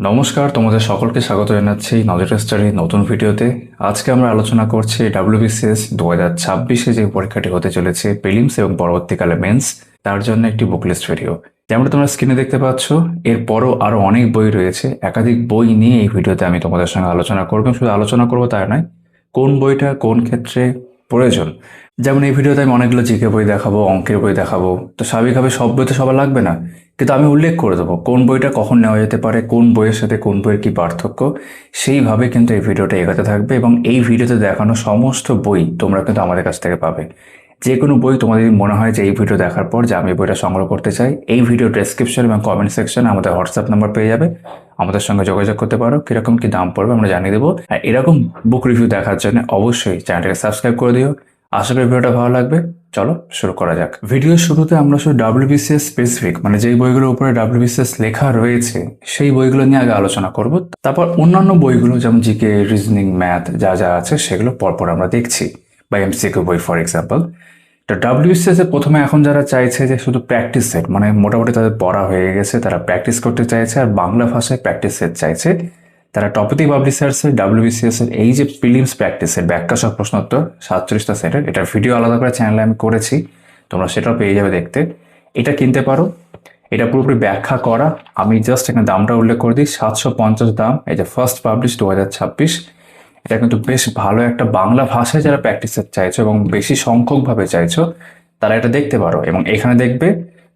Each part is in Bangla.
নমস্কার, তোমাদের সকলকে স্বাগত জানাচ্ছি নলেজ স্টাডির নতুন ভিডিওতে। আজকে আমরা আলোচনা করছি ডাব্লিউবিসিএস 2026-এ যে পরীক্ষাটি হতে চলেছে প্রিলিমস এবং পরবর্তীকালে মেন্স, তার জন্য একটি বুক লিস্ট ভিডিও। যেমন তোমরা স্ক্রিনে দেখতে পাচ্ছ, এরপরও আরও অনেক বই রয়েছে। একাধিক বই নিয়ে এই ভিডিওতে আমি তোমাদের সঙ্গে আলোচনা করবো। শুধু আলোচনা করবো তাই নয়, কোন বইটা কোন ক্ষেত্রে প্রয়োজন। যেমন এই ভিডিওতে আমি অনেকগুলো জিকে বই দেখাবো, অঙ্কের বই দেখাবো। তো স্বাভাবিকভাবে সব বই তো সবার লাগবে না, কিন্তু আমি উল্লেখ করে দেবো কোন বইটা কখন নেওয়া যেতে পারে, কোন বইয়ের সাথে কোন বইয়ের কী পার্থক্য। সেইভাবে কিন্তু এই ভিডিওটা এগোতে থাকবে এবং এই ভিডিওতে দেখানো সমস্ত বই তোমরা কিন্তু আমাদের কাছ থেকে পাবে। যে কোনো বই তোমাদের মনে হয় যে এই ভিডিও দেখার পর যে আমি বইটা সংগ্রহ করতে চাই, এই ভিডিও ডেসক্রিপশন এবং কমেন্ট সেকশনে আমাদের হোয়াটসঅ্যাপ নাম্বার পেয়ে যাবে। আমাদের সঙ্গে যোগাযোগ করতে পারো। কীরকম কী দাম পড়বে আমরা জানিয়ে দেবো। আর এরকম বুক রিভিউ দেখার জন্য অবশ্যই চ্যানেলটাকে সাবস্ক্রাইব করে দিও। আশা করি ভিডিওটা ভালো লাগবে। চলো শুরু করা যাক। ভিডিওর শুরুতে আমরা শুধু ডাব্লিউবিসিএস স্পেসিফিক, মানে যেই বইগুলোর উপরে ডাব্লিউবিসিএস লেখা রয়েছে সেই বইগুলো নিয়ে আগে আলোচনা করব। তারপর অন্যান্য বইগুলো যেমন জিকে, রিজনিং, ম্যাথ যা যা আছে সেগুলো পরপর আমরা দেখছি, বা এমসিকিউ বই ফর এক্সাম্পল। তো ডাব্লিউবিসিএস এ প্রথমে এখন যারা চাইছে যে শুধু প্র্যাকটিস সেট, মানে মোটামুটি তাদের পড়া হয়ে গেছে, তারা প্র্যাকটিস করতে চাইছে আর বাংলা ভাষায় প্র্যাকটিস সেট চাইছে, তারা টপিক পাবলিশার্সের ডাব্লিউবিসিএস এর এই যে প্রিলিমস প্র্যাকটিসের ব্যাখ্যা সহ প্রশ্নোত্তর 47টা সেটের, এটার ভিডিও আলাদা করে চ্যানেলে আমি করেছি, তোমরা সেটাও পেয়ে যাবে দেখতে। এটা কিনতে পারো। এটা পুরোপুরি ব্যাখ্যা করা। আমি জাস্ট এখানে দামটা উল্লেখ করে দিই, 750 দাম। এই যে ফার্স্ট পাবলিশ 2026। এটা কিন্তু বেশ ভালো একটা বাংলা ভাষায় যারা প্র্যাকটিস সেট চাইছো এবং বেশি সংখ্যকভাবে চাইছো, তারা এটা দেখতে পারো। এবং এখানে দেখবে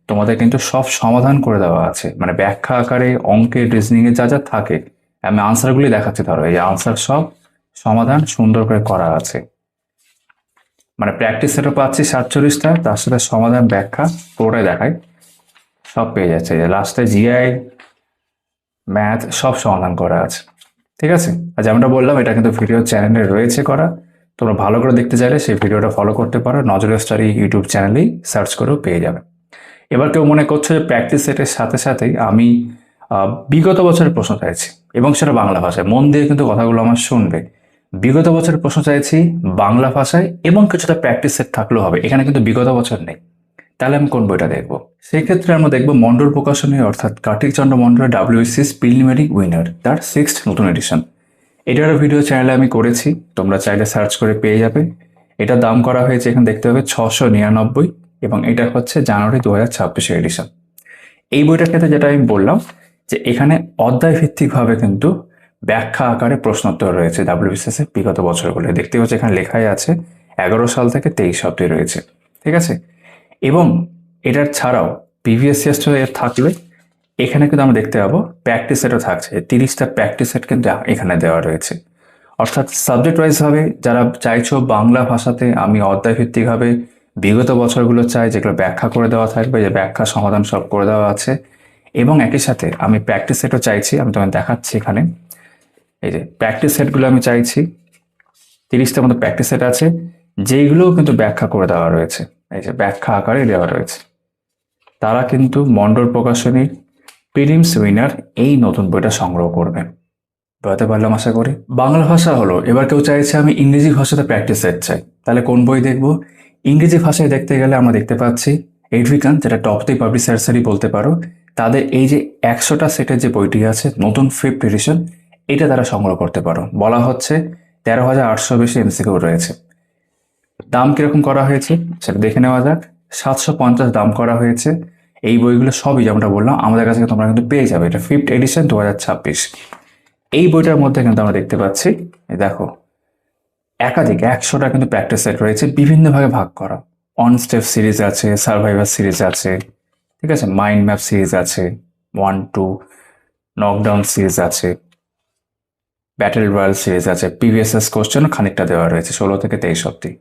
তোমাদের কিন্তু সব সমাধান করে দেওয়া আছে, মানে ব্যাখ্যা আকারে অঙ্কের, রিজনিংয়ে যা যা থাকে। আমি আনসারগুলি দেখাচ্ছি, ধরো এই আনসার সব সমাধান সুন্দর করে করা আছে। মানে প্র্যাকটিস সেটও পাচ্ছি 47টা, তার সাথে সমাধান, ব্যাখ্যা পুরোটাই দেখায়, সব পেয়ে যাচ্ছে। যে লাস্টে জিআই, ম্যাথ সব সমাধান করা আছে। ঠিক আছে। আর যেমনটা বললাম, এটা কিন্তু ভিডিও চ্যানেলে রয়েছে করা। তোমরা ভালো করে দেখতে চাইলে সেই ভিডিওটা ফলো করতে পারো, নজর স্টাডি ইউটিউব চ্যানেলেই সার্চ করেও পেয়ে যাবে। এবার কেউ মনে করছে যে প্র্যাকটিস সেটের সাথে সাথেই আমি বিগত বছরের প্রশ্ন চাইছি, এবং সেটা বাংলা ভাষায়। মন দিয়ে কিন্তু কথাগুলো আমার শুনবে। বিগত বছরের প্রশ্ন চাইছি বাংলা ভাষায় এবং কিছুটা প্র্যাকটিস সেট থাকলেও হবে। এখানে কিন্তু বিগত বছর নেই। তাহলে আমি কোন বইটা দেখব? সেই ক্ষেত্রে আমরা দেখব মন্ডল প্রকাশনী, অর্থাৎ কার্তিক চন্দ্র মন্ডলের ডাব্লিউবিসিএস প্রিলিমিনারি উইনার, তার 6th নতুন এডিশন। এটারও ভিডিও চ্যানেলে আমি করেছি, তোমরা চাইলে সার্চ করে পেয়ে যাবে। এটা দাম করা হয়েছে, এখানে দেখতে হবে 699, এবং এটা হচ্ছে জানুয়ারি 2026 এডিশন। এই বইটার ক্ষেত্রে যেটা আমি বললাম, যে এখানে অধ্যায় ভিত্তিকভাবে কিন্তু ব্যাখ্যা আকারে প্রশ্নোত্তর রয়েছে ডাব্লিউবিসিএস এর বিগত বছরগুলো। দেখতে পাচ্ছি এখানে লেখাই আছে 11 সাল থেকে 23 অব্দি রয়েছে। ঠিক আছে। এবং এটার ছাড়াও প্রিভিয়াস ইয়ার থাকলে এখানে কিন্তু আমরা দেখতে পাবো প্র্যাকটিস সেটও থাকছে। 30টা প্র্যাকটিস সেট কিন্তু এখানে দেওয়া রয়েছে। অর্থাৎ সাবজেক্ট ওয়াইজ ভাবে যারা চাইছো বাংলা ভাষাতে, আমি অধ্যায় ভিত্তিকভাবে বিগত বছরগুলো চাই, যেগুলো ব্যাখ্যা করে দেওয়া থাকবে, যে ব্যাখ্যা সমাধান সব করে দেওয়া আছে। এবং একই সাথে আমি প্র্যাকটিস সেটও চাইছি, আমি তোমায় দেখাচ্ছি এখানে। এই যে প্র্যাকটিস সেটগুলো আমি চাইছি, 30টার মতো প্র্যাকটিস সেট আছে, যেইগুলোও কিন্তু ব্যাখ্যা করে দেওয়া রয়েছে। এই যে ব্যাখ্যা আকারে দেওয়া রয়েছে। তারা কিন্তু মন্ডল প্রকাশনীর প্রিলিমস উইনার এই নতুন বইটা সংগ্রহ করবে। বুঝতে পারলাম আশা করি। বাংলা ভাষা হলো, এবার কেউ চাইছে আমি ইংরেজি ভাষাতে প্র্যাকটিস সেট চাই, তাহলে কোন বই দেখব? ইংরেজি ভাষায় দেখতে গেলে আমরা দেখতে পাচ্ছি এডভিকান, যেটা টপ দি পাবলিশার্সেরই বলতে পারো। তাদের এই যে 100টা সেটের যে বইটি আছে নতুন 5th এডিশন, এটা তারা সংগ্রহ করতে পারো। বলা হচ্ছে 13,800 বেশি এমসিকিউ রয়েছে। দাম কিরকম করা হয়েছে সেটা দেখে নেওয়া যাক। 750 দাম করা হয়েছে। এই বইগুলো সবই যেমনটা বললাম আমাদের কাছে তোমরা কিন্তু পেয়ে যাবে। এটা 5th এডিশন 2026। এই বইটার মধ্যে কিন্তু আমরা দেখতে পাচ্ছি, দেখো একাধিক 100টা কিন্তু প্র্যাকটিস সেট রয়েছে, বিভিন্ন ভাগে ভাগ করা। অন স্টেপ সিরিজ আছে, সার্ভাইভার সিরিজ আছে, ঠিক আছে, মাইন্ড ম্যাপ সিরিজ আছে, 1-2 নকডাউন সিরিজ আছে, ব্যাটেল রয়্যাল সিরিজ আছে, প্রিভিয়াস কোশ্চেনও খানিকটা দেওয়া রয়েছে 16 থেকে 23 অব্দি।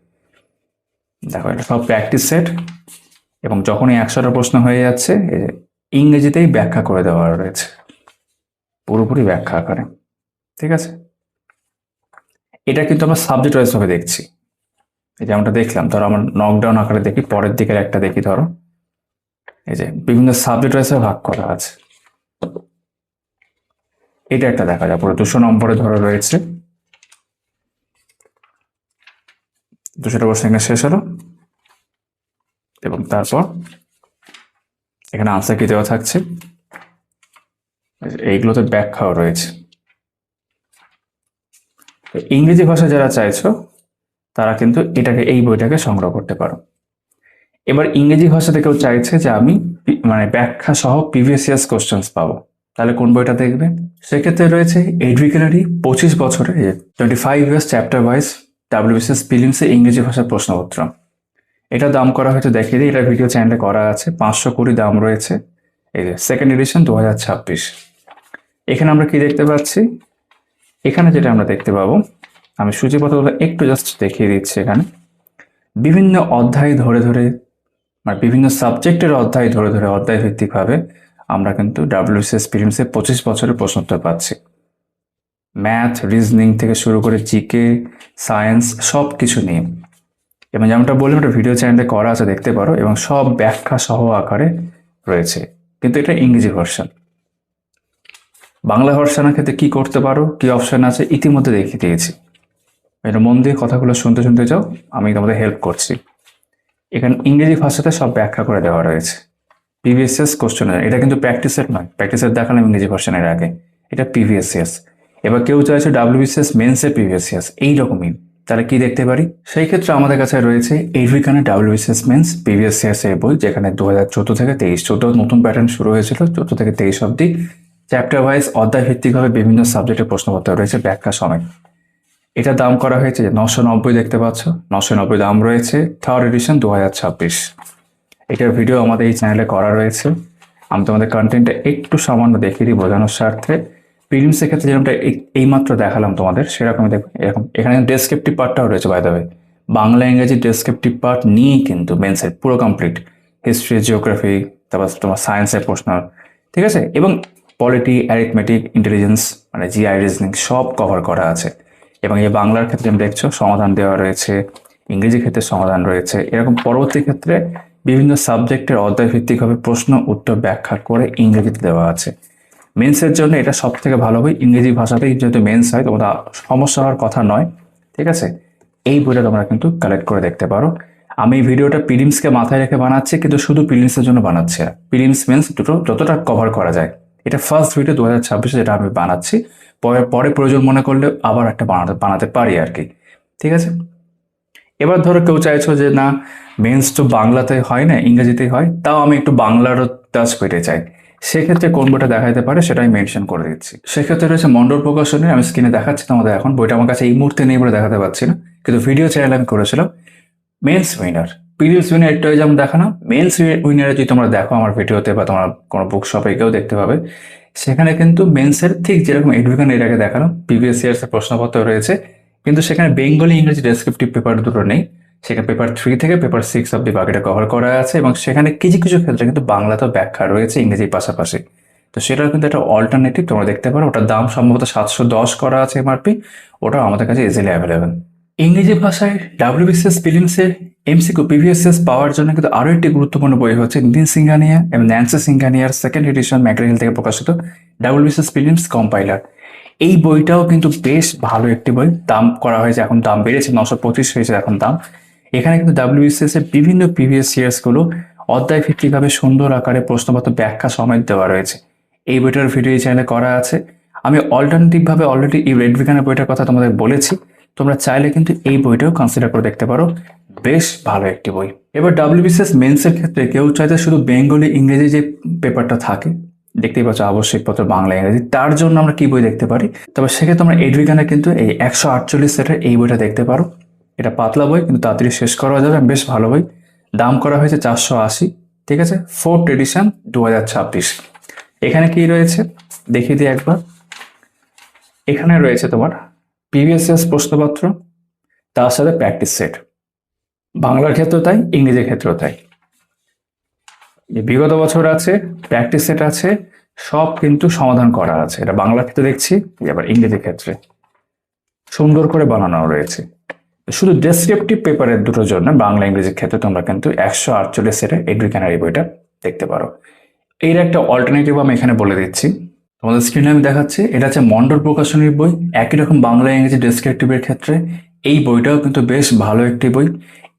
দেখো এটা সব প্র্যাকটিস সেট, এবং যখনই 100টা প্রশ্ন হয়ে যাচ্ছে, ইংরেজিতেই ব্যাখ্যা করে দেওয়া রয়েছে, পুরোপুরি ব্যাখ্যা আকারে। ঠিক আছে। এটা কিন্তু আমরা সাবজেক্ট ওয়াইজ ভাবে দেখছি। এই যে আমরা দেখলাম, ধরো আমরা নকডাউন আকারে দেখি, পরের দিকের একটা দেখি, ধরো এই যে বিভিন্ন সাবজেক্ট ওয়াইজ ভাগ করা আছে। এটা একটা দেখা যায় পুরো 200 নম্বরে ধরো রয়েছে। 200টা প্রশ্ন এখানে শেষ হলো, এবং তারপর এখানে আনসার কি দেওয়া থাকছে। এইগুলোতে ব্যাখ্যাও রয়েছে। তো ইংরেজি ভাষা যারা চাইছো তারা কিন্তু এই বইটাকে সংগ্রহ করতে পারো। এবার ইংরেজি ভাষাতে কেউ চাইছে যে আমি মানে ব্যাখ্যা সহ প্রিভিয়াস ইয়ার্স কোশ্চেন্স পাবো, তাহলে কোন বইটা দেখবে? সেক্ষেত্রে রয়েছে এডুকেনারি 25 বছরে 25 ইয়ার্স চ্যাপ্টার ওয়াইজ ডাব্লিউবিসিএস প্রিলিমসে ইংরেজি ভাষার প্রশ্নপত্র। এটা দাম করা হয়তো দেখিয়ে দিই, এটা ভিডিও চ্যানেলে করা আছে, 520 দাম রয়েছে। এই যে সেকেন্ড এডিশন 2026। এখানে আমরা কি দেখতে পাচ্ছি? এখানে যেটা আমরা দেখতে পাবো, আমি সূচিপত্রগুলো একটু জাস্ট দেখিয়ে দিচ্ছি। এখানে বিভিন্ন অধ্যায় ধরে ধরে মানে বিভিন্ন সাবজেক্টের অধ্যায় ধরে ধরে অধ্যায় ভিত্তিকভাবে আমরা কিন্তু ডাব্লিউবিসিএস প্রিলিমসে 25 বছরের প্রশ্নোত্তর পাচ্ছি। ম্যাথ, রিজনিং থেকে শুরু করে জিকে, সায়েন্স সব কিছু নিয়ে। এবং যেমনটা বললাম, একটা ভিডিও চ্যানেলে করা আছে, দেখতে পারো, এবং সব ব্যাখ্যা সহ আকারে রয়েছে। কিন্তু এটা ইংরেজি ভার্সন। বাংলা ভার্সনের ক্ষেত্রে কি করতে পারো, কি অপশন আছে ইতিমধ্যে দেখিয়ে দিয়েছি। এটা মন দিয়ে কথাগুলো শুনতে শুনতে যাও, আমি তোমাদের হেল্প করছি। এখানে ইংরেজি ভাষাতে সব ব্যাখ্যা করে দেওয়া রয়েছে। প্রিভিয়াস কোশ্চেন, এটা কিন্তু প্র্যাকটিসের নয়, প্র্যাকটিসের দেখালাম ইংরেজি ভার্সনের আগে, এটা প্রিভিয়াস ইয়ার্স। এবার কেউ চাইছে ডাব্লিউবিসিএস মেন্সের প্রিভিয়াস ইয়ার্স, এইরকমই, তাহলে কি দেখতে পারি? সেই ক্ষেত্রে আমাদের কাছে রয়েছে এডুকেনারি ডাব্লিউবিসিএস মেন্স প্রিভিয়াস ইয়ার্স এর বই, যেখানে 2014 থেকে 23, 14 নতুন প্যাটার্ন শুরু হয়েছিল, 14 থেকে 23 অব্দি চ্যাপ্টার ওয়াইজ অধ্যায় ভিত্তিকভাবে বিভিন্ন সাবজেক্টের প্রশ্নপত্র রয়েছে ব্যাখ্যা সমেত। এটা দাম করা হয়েছে 990, দেখতে পাচ্ছ 990 দাম রয়েছে। Third edition 2026। এটার ভিডিও আমাদের এই চ্যানেলে করা রয়েছে। আমি তোমাদের কন্টেন্টটা একটু সামান্য দেখিয়ে দিই বোঝানোর স্বার্থে। প্রিলিমসের ক্ষেত্রে যেরকমটা এইমাত্র দেখালাম তোমাদের, সেরকমই দেখো। এরকম এখানে ডেসক্রিপটিভ পার্টটাও রয়েছে, বাই দ্য ওয়ে। বাংলা ইংরেজি ডেসক্রিপটিভ পার্ট নিয়েই কিন্তু মেন্সের পুরো কমপ্লিট। হিস্ট্রি, জিওগ্রাফি, তারপর তোমার সায়েন্সের প্রশ্ন, ঠিক আছে, এবং পলিটি, অ্যারিথমেটিক, ইন্টেলিজেন্স মানে জিআই, রিজনিং সব কভার করা আছে। এবং এই বাংলার ক্ষেত্রে আমি দেখছো সমাধান দেওয়া রয়েছে, ইংরেজি ক্ষেত্রে সমাধান রয়েছে। এরকম পরবর্তী ক্ষেত্রে বিভিন্ন সাবজেক্টের অধ্যায় ভিত্তিকভাবে প্রশ্ন উত্তর ব্যাখ্যা করে ইংরেজিতে দেওয়া আছে। মেন্সের জন্য এটা সব থেকে ভালো বই, ইংরেজি ভাষাতেই যেহেতু মেন্স হয়, তোমরা সমস্যা হওয়ার কথা নয়, ঠিক আছে। এই বইটা তোমরা কিন্তু কালেক্ট করে দেখতে পারো। আমি এই ভিডিওটা প্রিলিমসকে মাথায় রেখে বানাচ্ছি, কিন্তু শুধু প্রিলিমসের জন্য বানাচ্ছি না, প্রিলিমস মেন্স দুটো যতটা কভার করা যায়। এটা ফার্স্ট ভিডিও 2026 যেটা আমি বানাচ্ছি, পরে প্রয়োজন মনে করলে আবার একটা বানাতে পারি আর কি, ঠিক আছে। এবার ধরো কেউ চাইছো যে না, মেন্স তো বাংলাতে হয় না, ইংরেজিতেই হয়, তাও আমি একটু বাংলারও টাচ পেতে চাই, সেক্ষেত্রে কোন বইটা দেখা যেতে পারে সেটা আমি মেনশন করে দিচ্ছি। সেক্ষেত্রে রয়েছে মন্ডল প্রকাশনের, আমি স্ক্রিনে দেখাচ্ছি তোমাদের এখন, বইটা আমার কাছে এই মুহূর্তে নেই বলে দেখাতে পারছি না, কিন্তু ভিডিও চ্যানেল আমি করেছিলাম। মেন্স উইনার, প্রিলিমস উইনার একটু যেমন দেখানো, মেন্স উইনারে যদি তোমরা দেখো আমার ভিডিওতে বা তোমার কোনো বুক শপে কেউ দেখতে পাবে, সেখানে কিন্তু মেন্সের ঠিক যেরকম এডুকেশন এর আগে দেখানো প্রিভিয়াস ইয়ার্স এর প্রশ্নপত্র রয়েছে, কিন্তু সেখানে বেঙ্গলি ইংরেজি ডেসক্রিপটিভ পেপার দুটো নেই। সেখানে পেপার 3 থেকে পেপার 6 অব্দি বাকিটা কভার করা আছে, এবং সেখানে কিছু কিছু ক্ষেত্রে কিন্তু বাংলাতেও ব্যাখ্যা রয়েছে ইংরেজির পাশাপাশি। তো সেটাও কিন্তু একটা অল্টারনেটিভ, তোমরা দেখতে পারো। ওটার দাম সম্ভবত 710 করা আছে এমআরপি, ওটাও আমাদের কাছে ইজিলি অ্যাভেলেবেল। ইংরেজি ভাষায় ডাব্লিউবিসিএস প্রিলিমসের এমসিকিউ প্রিভিয়াস পাওয়ার জন্য কিন্তু আরও একটি গুরুত্বপূর্ণ বই হচ্ছে নিতিন সিংহানিয়া এবং ন্যান্সি সিংহানিয়ার সেকেন্ড এডিশন ম্যাকগ্রা-হিল থেকে প্রকাশিত ডাব্লিউবিসিএস প্রিলিমস কম্পাইলার। এই বইটাও কিন্তু বেশ ভালো একটি বই, দাম করা হয়েছে, এখন দাম বেড়েছে, 925 হয়েছে এখন দাম। এখানে কিন্তু ডাব্লিউবিসিএস এর বিভিন্ন প্রিভিয়াস ইয়ার্সগুলো অধ্যায় ভিত্তিকভাবে সুন্দর আকারে প্রশ্নপত্র ব্যাখ্যা সমেত দেওয়া রয়েছে। এই বইটার ভিডিও এই চ্যানেলে করা আছে। আমি অল্টারনেটিভভাবে অলরেডি এই রেড ভিগানের বইটার কথা তোমাদের বলেছি, তোমরা চাইলে কিন্তু এই বইটাও কনসিডার করে দেখতে পারো, বেশ ভালো একটি বই। এবার ডাব্লিউবিসিএস মেন্সের ক্ষেত্রে কেউ চাইতে শুধু বেঙ্গলি ইংরেজি যে পেপারটা থাকে, দেখতেই পাচ্ছ আবশ্যিকপত্র বাংলা ইংরেজি, তার জন্য আমরা কি বই দেখতে পারি? তবে সেক্ষেত্রে তোমরা এডুইগানে কিন্তু এই 148 সেটের এই বইটা দেখতে পারো। এটা পাতলা বই, কিন্তু তাড়াতাড়ি শেষ করা যাবে, বেশ ভালো বই। দাম করা হয়েছে 480, ঠিক আছে, ফোর্থ এডিশন 2026। এখানে কি রয়েছে দেখিয়ে দিই একবার। এখানে রয়েছে তোমার প্রিভিয়াস ইয়ার্স প্রশ্নপত্র, তার সাথে প্র্যাকটিস সেট, বাংলার ক্ষেত্রেও তাই, ইংরেজির ক্ষেত্রেও তাই। বিগত বছর আছে, প্র্যাকটিস সেট আছে, সব কিন্তু সমাধান করা আছে। এটা বাংলার ক্ষেত্রে দেখছি, এবার ইংরেজির ক্ষেত্রে সুন্দর করে বানানো রয়েছে। শুধু ডেসক্রিপটিভ পেপারের দুটোর জন্য বাংলা ইংরেজির ক্ষেত্রে তোমরা কিন্তু 148 সেটের এডুকেশনারি বইটা দেখতে পারো। এর একটা অল্টারনেটিভ আমি এখানে বলে দিচ্ছি, তোমাদের স্ক্রিনে আমি দেখাচ্ছি। এটা হচ্ছে মন্ডল প্রকাশনীর বই, একই রকম বাংলা ইংরেজি ডেসক্রিপটিভের ক্ষেত্রে এই বইটাও কিন্তু বেশ ভালো একটি বই।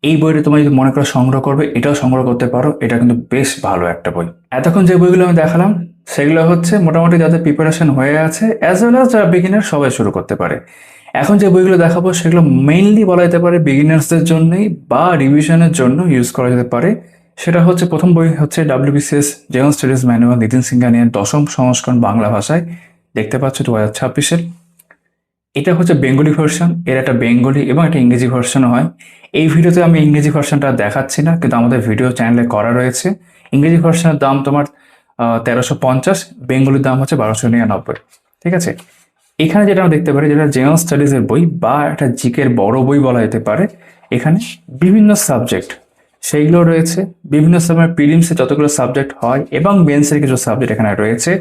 এই বইটা তোমরা যদি মনে করো সংগ্রহ করবে, এটাও সংগ্রহ করতে পারো, এটা কিন্তু বেশ ভালো একটা বই। এতক্ষণ যে বইগুলো আমি দেখালাম সেগুলো হচ্ছে মোটামুটি যাদের প্রিপারেশন হয়ে আছে অ্যাজ ওয়েল অ্যাজ যারা বিগিনার সবাই শুরু করতে পারে। এখন যে বইগুলো দেখাবো সেগুলো মেইনলি বলা যেতে পারে বিগিনার্সদের জন্যই বা রিভিশনের জন্য ইউজ করা যেতে পারে। সেটা হচ্ছে প্রথম বই হচ্ছে WBCS general studies manual, Nitin সিংহানিয়ার 10ম সংস্করণ বাংলা ভাষায়, দেখতে পাচ্ছ 2026-এর। এটা হচ্ছে বেঙ্গলি ভার্সন, এর একটা বেঙ্গলি এবং একটা ইংরেজি ভার্সনও হয়। এই ভিডিওতে আমি ইংরেজি ভার্সনটা দেখাচ্ছি না, কিন্তু আমাদের ভিডিও চ্যানেলে করা রয়েছে। ইংরেজি ভার্সনের দাম তোমার 1350, বেঙ্গলির দাম হচ্ছে 1299। ঠিক আছে, এখানে যেটা আমরা দেখতে পারি, যেটা জেনারেল স্টাডিজের বই বা একটা জিকের বড় বই বলা যেতে পারে, এখানে বিভিন্ন সাবজেক্ট সেইগুলো রয়েছে। বিভিন্ন সময় প্রিলিমসে যতগুলো সাবজেক্ট হয় এবং মেন্সের কিছু সাবজেক্ট এখানে রয়েছে,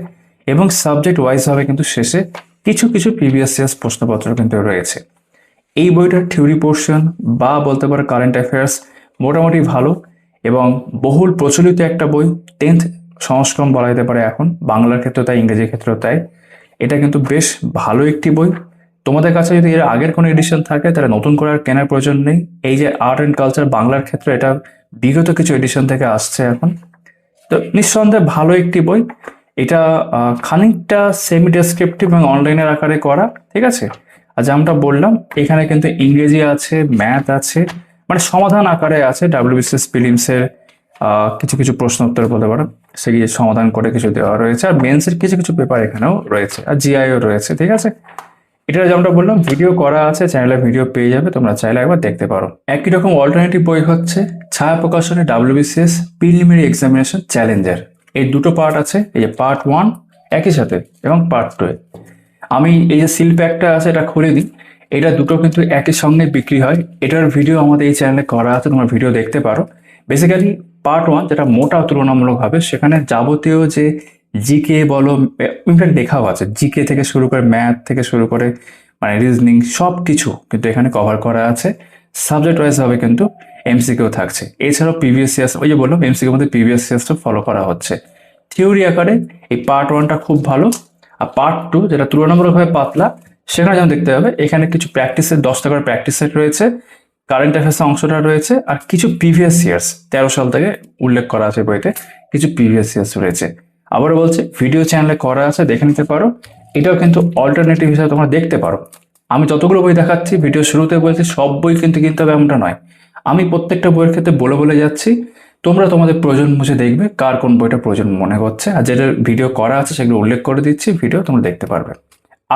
এবং সাবজেক্ট ওয়াইজ হবে কিন্তু শেষে কিছু কিছু প্রিভিয়াস ইয়ার্স প্রশ্নপত্র কিন্তু রয়েছে। এই বইটার থিওরি পোর্শন বা বলতে পারো কারেন্ট অ্যাফেয়ার্স মোটামুটি ভালো এবং বহুল প্রচলিত একটা বই। 10th সংস্করণ বলা যেতে পারে এখন, বাংলার ক্ষেত্রে তাই, ইংরেজির ক্ষেত্রেও তাই। এটা কিন্তু বেশ ভালো একটি বই। তোমাদের কাছে যদি এর আগের কোনো এডিশন থাকে তাহলে নতুন করে আর কেনার প্রয়োজন নেই। এই যে আর্ট অ্যান্ড কালচার বাংলার ক্ষেত্রে এটা বিগত কিছু এডিশন থেকে আসছে এখন, তো নিঃসন্দেহে ভালো একটি বই। এটা খানিকটা সেমি ডেসক্রিপটিভ এবং অনলাইনের আকারে করা। ঠিক আছে, আর যেমনটা বললাম এখানে কিন্তু ইংরেজি আছে, ম্যাথ আছে, মানে সমাধান আকারে আছে। WBCS প্রিলিমসের কিছু কিছু প্রশ্ন উত্তর বলতে পারো সেগুলি সমাধান করে কিছু দেওয়া রয়েছে, আর মেন্সের কিছু কিছু পেপার এখানেও রয়েছে, আর জিআইও রয়েছে। ঠিক আছে, এটা যেমনটা বললাম ভিডিও করা আছে, চ্যানেলে ভিডিও পেয়ে যাবে, তোমরা চাইলে একবার দেখতে পারো। একই রকম অল্টারনেটিভ বই হচ্ছে ছায়া প্রকাশনে WBCS প্রিলিমিনারি এক্সামিনেশন চ্যালেঞ্জার। এই দুটো পার্ট আছে, এই যে পার্ট 1 একই সাথে এবং পার্ট 2। আমি এই যে সিল প্যাকটা আছে এটা খুলে দিই, এটা দুটো কিন্তু একই সঙ্গে বিক্রি হয়। এটার ভিডিও আমাদের এই চ্যানেলে করা আছে, তোমরা ভিডিও দেখতে পারো। বেসিক্যালি পার্ট 1 যেটা মোটা তুলনামূলকভাবে, সেখানে যাবতীয় যে জিকে বলো, ইনফ্যাক্ট দেখাও আছে, জিকে থেকে শুরু করে ম্যাথ থেকে শুরু করে মানে রিজনিং সব কিছু কিন্তু এখানে কভার করা আছে। সাবজেক্ট ওয়াইজ হবে কিন্তু এমসিকিউ থাকছে। এছাড়াও প্রিভিয়াস ইয়ার্স, ওই যে বললাম এমসিকিউর মধ্যে প্রিভিয়াস ইয়ার্সটা ফলো করা হচ্ছে। থিওরি আকারে এই পার্ট 1টা খুব ভালো, আর পার্ট 2 যেটা তুলনামূলকভাবে পাতলা, সেখানে যেমন দেখতে হবে এখানে কিছু প্র্যাকটিসের 10টা করে প্র্যাকটিস সেট রয়েছে, কারেন্ট অ্যাফেয়ার্স অংশটা রয়েছে, আর কিছু প্রিভিয়াস ইয়ার্স 13 সাল থেকে উল্লেখ করা আছে বইতে, কিছু প্রিভিয়াস ইয়ার্স রয়েছে। আবারও বলছি ভিডিও চ্যানেলে করা আছে, দেখে নিতে পারো। এটাও কিন্তু অল্টারনেটিভ হিসাবে তোমরা দেখতে পারো। আমি যতগুলো বই দেখাচ্ছি ভিডিও শুরুতে বলছি সব বই কিন্তু কিনতে হবে এমনটা নয়, আমি প্রত্যেকটা বইয়ের ক্ষেত্রে বলে বলে যাচ্ছি। তোমরা তোমাদের প্রয়োজন বুঝে দেখবে কার কোন বইটা প্রয়োজন মনে হচ্ছে, আর যেটা ভিডিও করা আছে সেগুলো উল্লেখ করে দিচ্ছি, ভিডিও তোমরা দেখতে পারবে।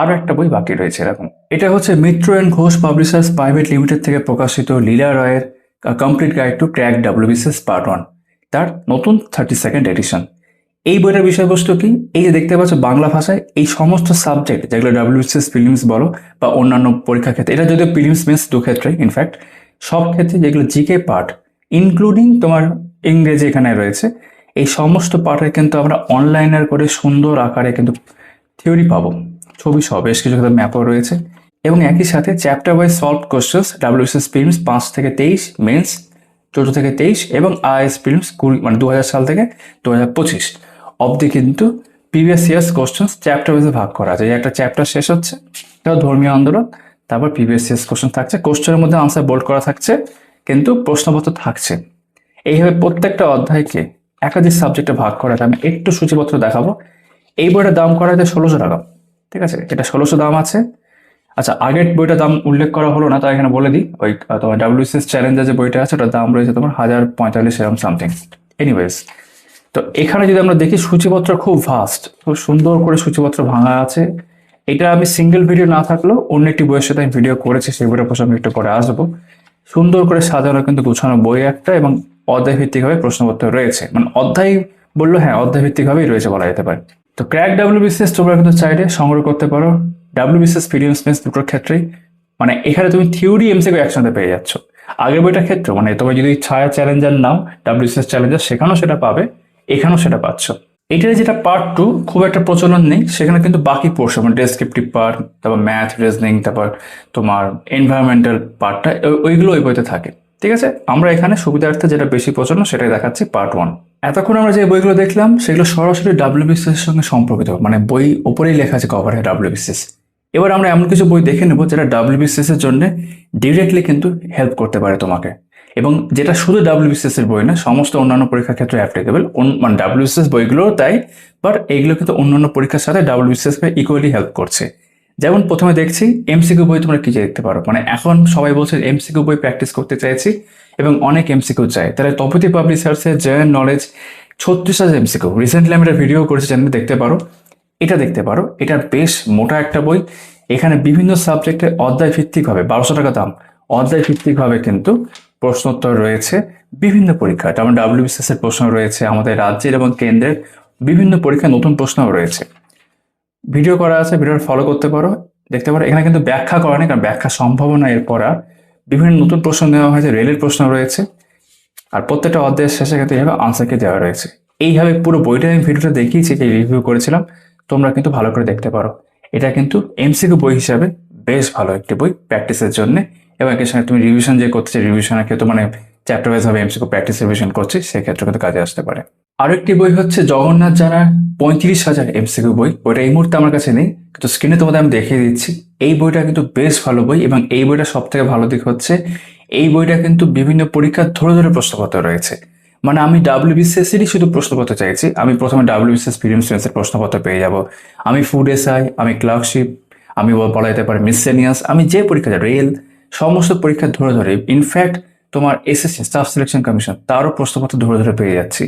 আরও একটা বই বাকি রয়েছে এরকম, এটা হচ্ছে Mitra and Ghosh publishers private limited থেকে প্রকাশিত লীলা রয়ের complete guide to crack WBCS part 1, তার নতুন 32nd এডিশন। এই বইটার বিষয়বস্তু কি, এই যে দেখতে পাচ্ছ বাংলা ভাষায় এই সমস্ত সাবজেক্ট যেগুলো WBCS প্রিলিমস বলো বা অন্যান্য পরীক্ষার ক্ষেত্রে, এটা যদিও প্রিলিমস মেন্স দু ক্ষেত্রে, ইনফ্যাক্ট সব ক্ষেত্রে যেগুলো জিকে পার্ট ইনক্লুডিং তোমার ইংরেজি এখানে রয়েছে, এই সমস্ত পার্টের কিন্তু আমরা অনলাইনের করে সুন্দর আকারে কিন্তু থিওরি পাবো, ছবি সহ বেশ কিছু ম্যাপও রয়েছে, এবং একই সাথে chapter wise solve questions WBCS prelims 5 থেকে 23, মেন্স 14 থেকে 23 এবং IAS প্রিলিমস 20 মানে 2000 সাল থেকে 2025 অবধি কিন্তু প্রিভিয়াস ইয়ার্স কোশ্চেন্স চ্যাপ্টার ওয়াইজে ভাগ করা আছে। এই একটা চ্যাপ্টার শেষ হচ্ছে, এটাও ধর্মীয় আন্দোলন, তারপর প্রিভিয়াস ইয়ার্স কোশ্চেন থাকছে, কোশ্চেনের মধ্যে আনসার বোল্ড করা থাকছে কিন্তু প্রশ্নপত্র থাকছে। এইভাবে প্রত্যেকটা অধ্যায়কে একাধিক সাবজেক্টে ভাগ করা আছে। আমি একটু সূচিপত্র দেখাবো। এই বইটার দাম করা আছে 1600 টাকা। ঠিক আছে, এটা 1600 দাম আছে। আচ্ছা, আগের বইটার দাম উল্লেখ করা হলো না, তাই এখানে বলে দিই। ওই তোমার WBCS চ্যালেঞ্জার যে বইটা আছে ওটার দাম রয়েছে তোমার 1045 এরকম সামথিং। এনিওয়েজ, তো এখানে যদি আমরা দেখি সূচিপত্র খুব ভাস্ট, খুব সুন্দর করে সূচিপত্র ভাঙা আছে। এটা আমি সিঙ্গেল ভিডিও না থাকলেও অন্য একটি বইয়ের সাথে আমি ভিডিও করেছি, সেই বইটার প্রসঙ্গে একটু পরে আসবো। সুন্দর করে সাজানো কিন্তু গুছানো বই একটা, এবং অধ্যায় ভিত্তিকভাবে প্রশ্নপত্র রয়েছে, মানে অধ্যায় বললো হ্যাঁ অধ্যায় ভিত্তিকভাবেই রয়েছে বলা যেতে পারে। তো ক্র্যাক WBCS তোমরা কিন্তু চাইলে সংগ্রহ করতে পারো WBCS প্রিলিমস মেন্স দুটোর ক্ষেত্রেই। মানে এখানে তুমি থিওরি এমসিকিউ একসাথে পেয়ে যাচ্ছ। আগের বইটার ক্ষেত্রে মানে তোমার যদি ছায়া চ্যালেঞ্জার নাও WBCS চ্যালেঞ্জার, সেখানেও সেটা পাবে, এখানেও সেটা পাচ্ছ। এটার যেটা পার্ট 2 খুব একটা প্রচলন নেই, সেখানে কিন্তু বাকি পোর্শন মানে ডেসক্রিপটিভ পার্ট, তারপর ম্যাথ, রিজনিং, তারপর তোমার এনভায়রনমেন্টাল পার্টটা, ওইগুলো ওই বইতে থাকে। ঠিক আছে, আমরা এখানে সুবিধার্থে যেটা বেশি প্রচলন সেটাই দেখাচ্ছি পার্ট 1। এতক্ষণ আমরা যে বইগুলো দেখলাম সেগুলো সরাসরি WBCS এর সঙ্গে সম্পর্কিত, মানে বই ওপরেই লেখা আছে কভারে WBCS। এবার আমরা এমন কিছু বই দেখে নেব যেটা WBCS এর জন্য ডিরেক্টলি কিন্তু হেল্প করতে পারে তোমাকে। এবং যেটা শুধু ডাব্লিউবিসিএস এর বই না, সমস্ত অন্যান্য পরীক্ষার ক্ষেত্রে অ্যাপ্লিকেবল। মানে ডাব্লিউবিসিএস বইগুলোও তাই, বাট এইগুলো কিন্তু অন্যান্য পরীক্ষার সাথে ডাব্লিউবিসিএস কে ইকুয়ালি হেল্প করছে। যেমন প্রথমে দেখছি এমসিকিউ বই তোমরা কি দেখতে পারো, মানে এখন সবাই বলছে এমসিকিউ বই প্র্যাকটিস করতে চাইছি এবং অনেক এমসিকিউ চাই, তাহলে তপতি পাবলিশার্সের জেনারেল নলেজ 36,000 এমসিকিউ, রিসেন্টলি আমি একটা ভিডিও করেছি, চ্যানেলে দেখতে পারো। এটা দেখতে পারো, এটা বেশ মোটা একটা বই। এখানে বিভিন্ন সাবজেক্টে অধ্যায় ভিত্তিকভাবে 1200 টাকা দাম, অধ্যায় ভিত্তিকভাবে কিন্তু প্রশ্নোত্তর রয়েছে বিভিন্ন পরীক্ষা, যেমন ডাব্লিউবিসিএস এর প্রশ্ন রয়েছে, আমাদের রাজ্যের এবং কেন্দ্রের বিভিন্ন পরীক্ষায় নতুন প্রশ্নও রয়েছে। ভিডিও করা আছে, ভিডিওটা ফলো করতে পারো, দেখতে পারো। এখানে কিন্তু ব্যাখ্যা করা নেই, কারণ ব্যাখ্যা সম্ভব না এরপর আর। বিভিন্ন নতুন প্রশ্ন দেওয়া হয়েছে, রেলের প্রশ্ন রয়েছে, আর প্রত্যেকটা অধ্যায়ের শেষে কিন্তু এইভাবে আনসারকে দেওয়া রয়েছে। এইভাবে পুরো বইটা আমি ভিডিওটা দেখিয়েছি, যে রিভিউ করেছিলাম, তোমরা কিন্তু ভালো করে দেখতে পারো। এটা কিন্তু এমসিকিউ বই হিসাবে বেশ ভালো একটি বই প্র্যাকটিসের জন্য, এবং এর সঙ্গে তুমি রিভিশন যে করতে চাই, রিভিশনের ক্ষেত্রে মানে চ্যাপ্টার ওয়াইজ ভাবে এমসিকিউ প্র্যাকটিস রিভিশন করছি, সেক্ষেত্রে কিন্তু কাজে আসতে পারে। আরেকটি বই হচ্ছে জগন্নাথ জানার 35,000 এমসিকিউ বই। ওইটা এই মুহূর্তে আমার কাছে নেই, কিন্তু স্ক্রিনে তোমাদের আমি দেখিয়ে দিচ্ছি। এই বইটা কিন্তু বেশ ভালো বই, এবং এই বইটা সব থেকে ভালো দিক হচ্ছে এই বইটা কিন্তু বিভিন্ন পরীক্ষার ধরে ধরে প্রশ্নপত্র রয়েছে। মানে আমি ডাব্লিউবিসিএস এরই শুধু প্রশ্নপত্র চাইছি, আমি প্রথমে ডাব্লিউবিসিএস প্রিলিমস মেন্সের প্রশ্নপত্র পেয়ে যাব। আমি ফুড এসআই, আমি ক্লার্কশিপ, আমি বলা যেতে পারে মিসসেলিয়াস, আমি যে পরীক্ষা, রেল, সমস্ত পরীক্ষা ধরে ধরে, ইনফ্যাক্ট তোমার এসএসসি স্টাফ সিলেকশন কমিশন, তারও প্রশ্নপত্র ধরে ধরে পেয়ে যাচ্ছি।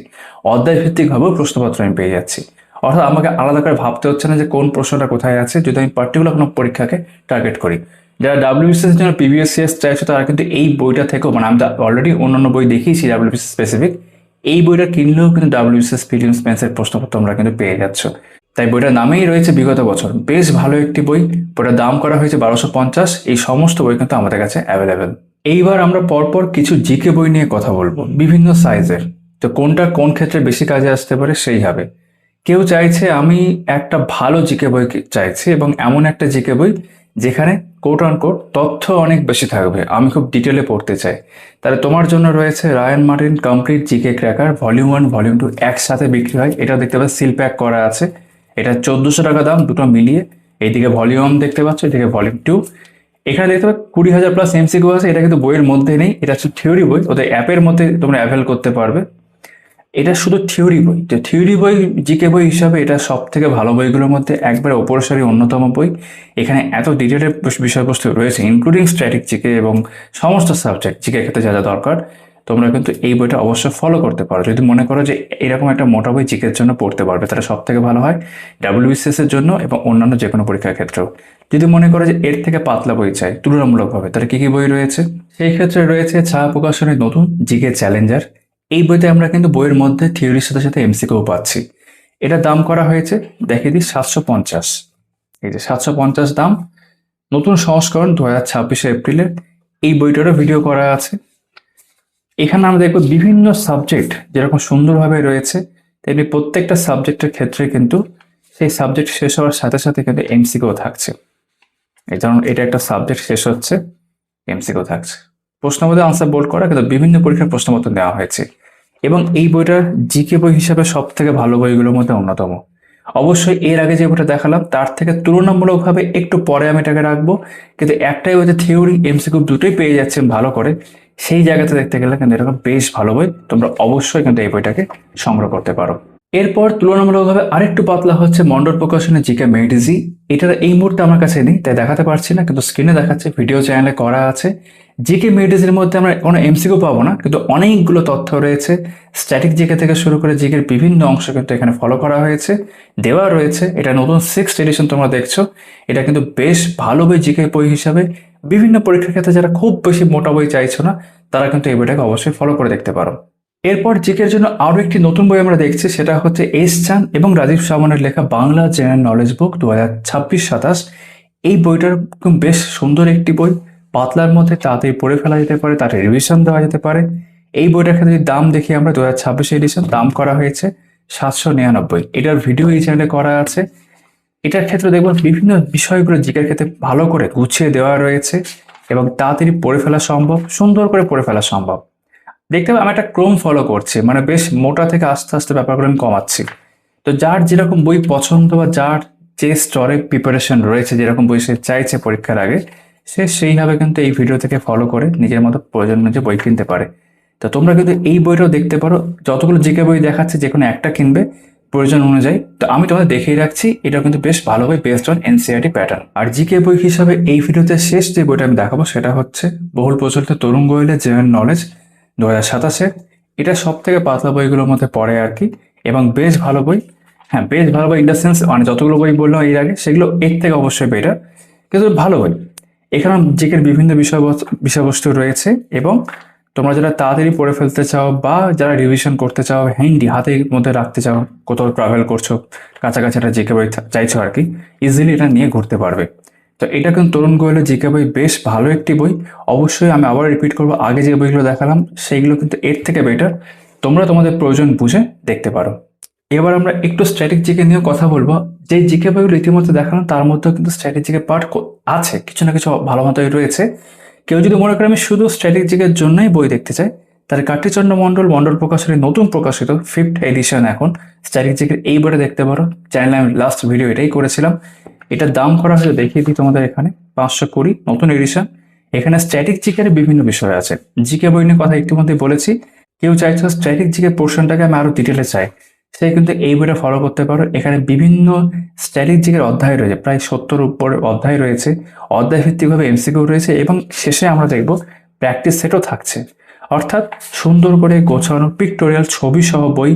অধ্যায় ভিত্তিকভাবেও প্রশ্নপত্র আমি পেয়ে যাচ্ছি। অর্থাৎ আমাকে আলাদা করে ভাবতে হচ্ছে না যে কোন প্রশ্নটা কোথায় আছে, যদি আমি পার্টিকুলার কোনো পরীক্ষাকে টার্গেট করি। যারা ডাব্লিউবিসিএস জন্য পিবিএসসিএস চাইছে, তারা কিন্তু এই বইটা থেকেও, মানে আমি অলরেডি অন্যান্য বই দেখিয়েছি ডাব্লিউবিসিএস স্পেসিফিক, এই বইটা কিনলেও কিন্তু ডাব্লিউবিসিএস প্রিলিমস মেন্সের প্রশ্নপত্র তোমরা কিন্তু পেয়ে যাচ্ছ। তাই বইটার নামেই রয়েছে বিগত বছর, বেশ ভালো একটি বই। বইটার দাম করা হয়েছে 1250। এই সমস্ত বই কিন্তু আমাদের কাছে অ্যাভেলেবেল। এইবার আমরা পরপর কিছু জিকে বই নিয়ে কথা বলবো, বিভিন্ন সাইজের। তো কোনটা কোন ক্ষেত্রে বেশি কাজে আসতে পারে সেইভাবে। কেউ চাইছে আমি একটা ভালো জিকে বই চাইছি, এবং এমন একটা জিকে বই যেখানে কোট অন কোট তথ্য অনেক বেশি থাকবে, আমি খুব ডিটেলে পড়তে চাই। তাহলে তোমার জন্য রয়েছে Ryan Martin complete GK cracker volume 1 volume 2 একসাথে বিক্রি হয়। এটা দেখতে পাচ্ছ সিল প্যাক করা আছে, এটা 1400 টাকা দাম, দুটো মিলিয়ে। এইদিকে ভলিউম দেখতে পাচ্ছ, এদিকে ভলিউম 2। এখানে দেখতে পাচ্ছ 20,000 প্লাস এমসিকিউ আছে। এটা কিন্তু বইয়ের মধ্যে নেই, এটা হচ্ছে থিওরি বই, ওদের অ্যাপের মধ্যে তোমরা অ্যাভেল করতে পারবে। এটা শুধু থিওরি বই, তো থিওরি বই জিকে বই হিসাবে এটা সব থেকে ভালো বইগুলোর মধ্যে একবারে ওপরসারি অন্যতম বই। এখানে এত ডিটেলের বিষয়বস্তু রয়েছে, ইনক্লুডিং স্ট্র্যাটিক জিকে এবং সমস্ত সাবজেক্ট জিকে ক্ষেত্রে যা যা দরকার। তোমরা কিন্তু এই বইটা অবশ্যই ফলো করতে পারো। যদি মনে করো যে এরকম একটা মোটা বই জিকের জন্য পড়তে পারবে, তাহলে সব থেকে ভালো হয় ডাব্লিউবিসিএস এর জন্য এবং অন্যান্য যে কোনো পরীক্ষার ক্ষেত্রেও। যদি মনে করো যে এর থেকে পাতলা বই চাই তুলনামূলকভাবে, তাহলে কি কি বই রয়েছে? সেই ক্ষেত্রে রয়েছে ছায়া প্রকাশনের নতুন জিকে চ্যালেঞ্জার। এই বইতে আমরা কিন্তু বইয়ের মধ্যে থিওরির সাথে সাথে এমসিকিউ পাচ্ছি। এটা দাম করা হয়েছে, দেখিয়ে দিই, 750। এই যে 750 দাম, নতুন সংস্করণ 2026 এপ্রিলের। এই বইটারও ভিডিও করা আছে। এখানে আমরা দেখবো বিভিন্ন সাবজেক্ট যেরকম সুন্দরভাবে রয়েছে, তেমনি প্রত্যেকটা সাবজেক্টের ক্ষেত্রে কিন্তু সেই সাবজেক্ট শেষ হওয়ার সাথে সাথে কিন্তু এমসিকিউ থাকছে। এই যেমন এটা একটা সাবজেক্ট শেষ হচ্ছে, এমসিকিউ থাকছে। প্রশ্নের মধ্যে আনসার বোল্ড করা, কিন্তু বিভিন্ন পরীক্ষার প্রশ্নপত্র দেওয়া হয়েছে। এবং এই বইটার জিকে বই হিসাবে সব থেকে ভালো বইগুলোর মধ্যে অন্যতম। অবশ্যই এর আগে যে বইটা দেখালাম তার থেকে তুলনামূলকভাবে একটু পরে আমি এটাকে রাখবো, কিন্তু একটাই বইতে থিওরি এমসিকিউ দুটোই পেয়ে যাচ্ছেন ভালো করে। সেই জায়গাতে দেখতে গেলে কিন্তু এরকম বেশ ভালো বই, তোমরা অবশ্যই কিন্তু এই বইটাকে সংগ্রহ করতে পারো। এরপর তুলনামূলকভাবে আরেকটু পাতলা হচ্ছে মন্ডল প্রকাশনের জিকে মেডিজি। এটা এই মুহূর্তে আমার কাছে নেই, তাই দেখাতে পারছি না, কিন্তু স্ক্রিনে দেখাচ্ছে, ভিডিও চ্যানেলে করা আছে। জিকে মেডিজির মধ্যে আমরা কোনো এমসিকিউ পাবো না, কিন্তু অনেকগুলো তথ্য রয়েছে। স্ট্যাটিক জিকে থেকে শুরু করে জিকের বিভিন্ন অংশ কিন্তু এখানে ফলো করা হয়েছে, দেওয়া রয়েছে। এটা নতুন 6th এডিশন তোমরা দেখছো। এটা কিন্তু বেশ ভালো বই জিকে বই হিসাবে। বিভিন্ন পরীক্ষার ক্ষেত্রে যারা খুব বেশি মোটা বই চাইছো না, তারা কিন্তু এই বইটাকে অবশ্যই ফলো করে দেখতে পারো। এরপর জিকের জন্য আরও একটি নতুন বই আমরা দেখছি, সেটা হচ্ছে এস চাঁদ এবং রাজীব সামনের লেখা বাংলা জেনারেল নলেজ বুক 2026-27। এই বইটার বেশ সুন্দর একটি বই, পাতলার মধ্যে তাড়াতাড়ি পড়ে ফেলা যেতে পারে, তাতে রিভিশন দেওয়া যেতে পারে। এই বইটার ক্ষেত্রে দাম দেখি আমরা 2026 এডিশন, দাম করা হয়েছে 799। এটার ভিডিও এই চ্যানেলে করা আছে। এটার ক্ষেত্রে দেখবো বিভিন্ন বিষয়গুলো জিকের ক্ষেত্রে ভালো করে গুছিয়ে দেওয়া রয়েছে এবং তাড়াতাড়ি পড়ে ফেলা সম্ভব, সুন্দর করে পড়ে ফেলা সম্ভব। দেখতে পাবো আমি একটা ক্রম ফলো করছি, মানে বেশ মোটা থেকে আস্তে আস্তে ব্যাপারগুলো আমি কমাচ্ছি। তো যার যেরকম বই পছন্দ বা যার যে স্তরে প্রিপারেশন রয়েছে, যেরকম বই সে চাইছে পরীক্ষার আগে, সে সেইভাবে কিন্তু এই ভিডিও থেকে ফলো করে নিজের মতো প্রয়োজন অনুযায়ী বই কিনতে পারে। তো তোমরা কিন্তু এই বইটাও দেখতে পারো, যতগুলো জিকে বই দেখাচ্ছে যে কোনো একটা কিনবে প্রয়োজন অনুযায়ী। তো আমি তোমাদের দেখিয়ে রাখছি, এটা কিন্তু বেশ ভালো বই বেসড অন এনসিইআরটি প্যাটার্ন। আর জিকে বই হিসাবে এই ভিডিওতে শেষ যে বইটা আমি দেখাবো সেটা হচ্ছে বহুল প্রচলিত তরুণ গোয়েলের জেনারেল নলেজ 2027-এর। এটা সব থেকে পাতলা বইগুলোর মধ্যে পড়ে আর কি, এবং বেশ ভালো বই। হ্যাঁ, বেশ ভালো বই ইন দ্য সেন্স, মানে যতগুলো বই বললাম এর আগে সেগুলো এর থেকে অবশ্যই বেটার, কিন্তু ভালো বই। এখানে জিকের বিভিন্ন বিষয়বস্তু রয়েছে, এবং তোমরা যারা তাড়াতাড়ি পড়ে ফেলতে চাও বা যারা রিভিশন করতে চাও, হ্যান্ডি হাতের মধ্যে রাখতে চাও, কোথাও ট্রাভেল করছো, কাছাকাছি একটা জিকে বই চাইছো আর কি, ইজিলি এটা নিয়ে ঘুরতে পারবে। তো এটা কিন্তু তরুণ গোয়েলের জিকে বই বেশ ভালো একটি বই। অবশ্যই আমি আবার রিপিট করবো, আগে যে বইগুলো দেখালাম সেইগুলো কিন্তু এর থেকে বেটার। তোমরা তোমাদের প্রয়োজন বুঝে দেখতে পারো। এবার আমরা একটু স্ট্র্যাটেজিক জিকে নিয়ে কথা বলবো। যে জিকে বইগুলো ইতিমধ্যে দেখালাম তার মধ্যেও কিন্তু স্ট্র্যাটেজিকের পার্ট আছে, কিছু না কিছু ভালো মতোই রয়েছে। কেউ যদি মনে করে আমি শুধু স্ট্র্যাটেজিকের জন্যই বই দেখতে চাই, তাহলে কার্তিচন্দ্র মন্ডল প্রকাশনের নতুন প্রকাশিত 5th এডিশন এখন স্ট্র্যাটেজিকের এই বইটা দেখতে পারো। চ্যানেলে আমি লাস্ট ভিডিও এটাই করেছিলাম। এটার দাম করা হয়েছে দেখিয়ে দিই তোমাদের, এখানে 520 নতুন এডিশন। এখানে স্ট্র্যাটেজিকের বিভিন্ন বিষয় আছে। জিকে বই নিয়ে কথা ইতিমধ্যে বলেছি। কেউ চাইছে স্ট্র্যাটেজিকের পোর্শনটাকে আমি আরো ডিটেলে চাই, সে কিন্তু এই বইটা ফলো করতে পারো। এখানে বিভিন্ন স্ট্র্যাটেজিকের অধ্যায় রয়েছে, প্রায় 70 উপরে অধ্যায় রয়েছে। অধ্যায় ভিত্তিকভাবে এমসিকিউ রয়েছে, এবং শেষে আমরা দেখব প্র্যাকটিস সেটও থাকছে। অর্থাৎ সুন্দর করে গোছানো পিক্টোরিয়াল ছবি সহ বই,